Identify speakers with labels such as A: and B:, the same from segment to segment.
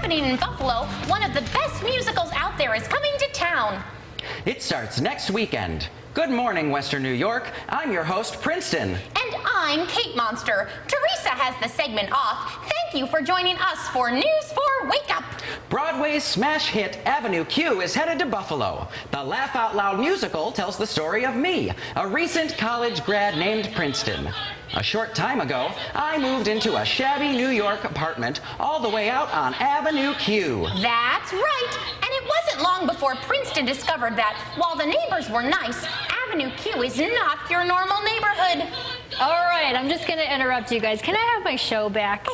A: happening in Buffalo, one of the best musicals out there is coming to town.
B: It starts next weekend. Good morning, Western New York. I'm your host, Princeton.
A: And I'm Kate Monster. Teresa has the segment off. Thank you for joining us for News 4 Wake Up.
B: Broadway's smash hit Avenue Q is headed to Buffalo. The Laugh Out Loud musical tells the story of me, a recent college grad named Princeton. A short time ago, I moved into a shabby New York apartment all the way out on Avenue Q.
A: That's right. And it wasn't long before Princeton discovered that while the neighbors were nice, Avenue Q is not your normal neighborhood.
C: All right, I'm just going to interrupt you guys. Can I have my show back?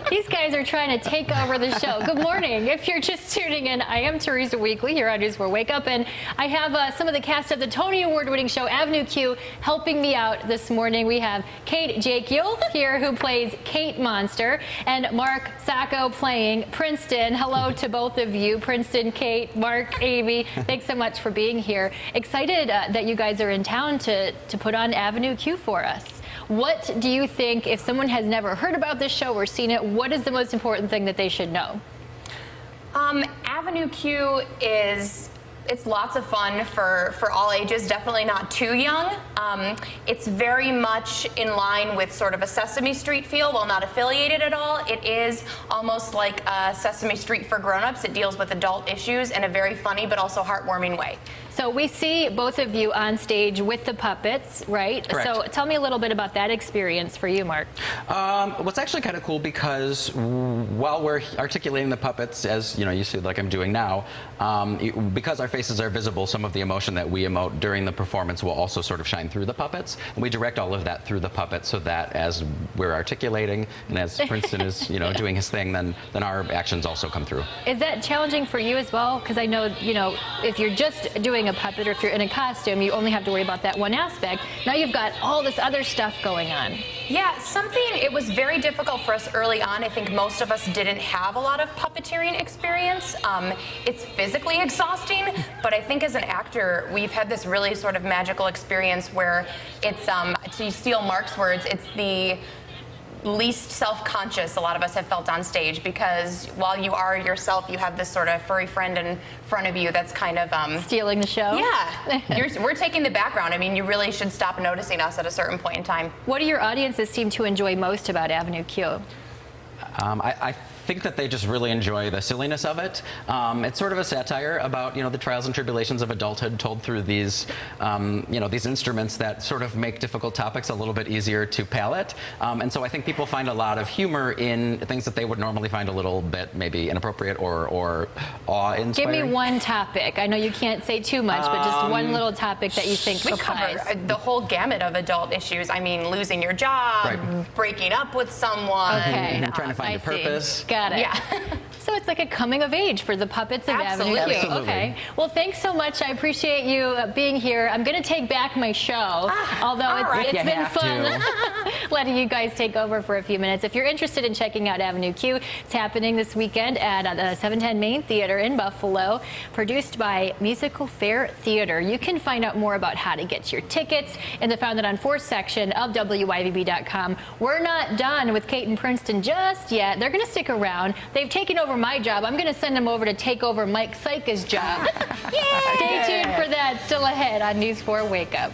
C: These guys are trying to take over the show. Good morning. If you're just tuning in, I am Teresa Weekly here on News 4 Wake Up, and I have some of the cast of the Tony Award-winning show Avenue Q helping me out this morning. We have Kate Jakiel here, who plays Kate Monster, and Mark Sacco playing Princeton. Hello to both of you, Princeton, Kate, Mark, Amy. Thanks so much for being here. Excited that you guys are in town to put on Avenue Q for us. What do you think, if someone has never heard about this show or seen it, what is the most important thing that they should know?
D: Avenue Q it's lots of fun for all ages, definitely not too young. It's very much in line with sort of a Sesame Street feel, while not affiliated at all. It is almost like a Sesame Street for grown-ups. It deals with adult issues in a very funny but also heartwarming way.
C: So we see both of you on stage with the puppets, right?
B: Correct.
C: So tell me a little bit about that experience for you, Mark.
B: What's actually kind of cool, because while we're articulating the puppets, as you see like I'm doing now, because our faces are visible, some of the emotion that we emote during the performance will also sort of shine through the puppets. And we direct all of that through the puppets, so that as we're articulating and as Princeton is doing his thing, then our actions also come through.
C: Is that challenging for you as well? Because I know, if you're just doing a puppet or if you're in a costume, you only have to worry about that one aspect. Now you've got all this other stuff going on.
D: Yeah, it was very difficult for us early on. I think most of us didn't have a lot of puppeteering experience. It's physically exhausting, but I think as an actor, we've had this really sort of magical experience where it's, to steal Mark's words, it's the least self-conscious a lot of us have felt on stage, because while you are yourself, you have this sort of furry friend in front of you that's kind of
C: stealing the show.
D: Yeah, we're taking the background. I mean, you really should stop noticing us at a certain point in time.
C: What do your audiences seem to enjoy most about Avenue Q?
B: I think that they just really enjoy the silliness of it. It's sort of a satire about the trials and tribulations of adulthood, told through these these instruments that sort of make difficult topics a little bit easier to palate. And so I think people find a lot of humor in things that they would normally find a little bit maybe inappropriate or awe-inspiring.
C: Give me one topic. I know you can't say too much, but just one little topic that you think
D: we
C: applies.
D: cover the whole gamut of adult issues. I mean, losing your job,
B: right,
D: breaking up with someone,
C: okay,
B: trying to find your purpose.
C: Got it.
D: Yeah.
C: So it's like a coming of age for the puppets of
D: Absolutely.
C: Avenue Q.
B: Absolutely.
C: Okay. Well, thanks so much. I appreciate you being here. I'm going to take back my show, although it's been fun letting you guys take over for a few minutes. If you're interested in checking out Avenue Q, it's happening this weekend at the 710 Main Theater in Buffalo, produced by Musical Fair Theater. You can find out more about how to get your tickets in the Found It on 4 section of WYVB.com. We're not done with Kate and Princeton just yet. They're going to stick around. They've taken over my job. I'm going to send them over to take over Mike Syka's job. Stay tuned for that. Still ahead on News 4 Wake Up.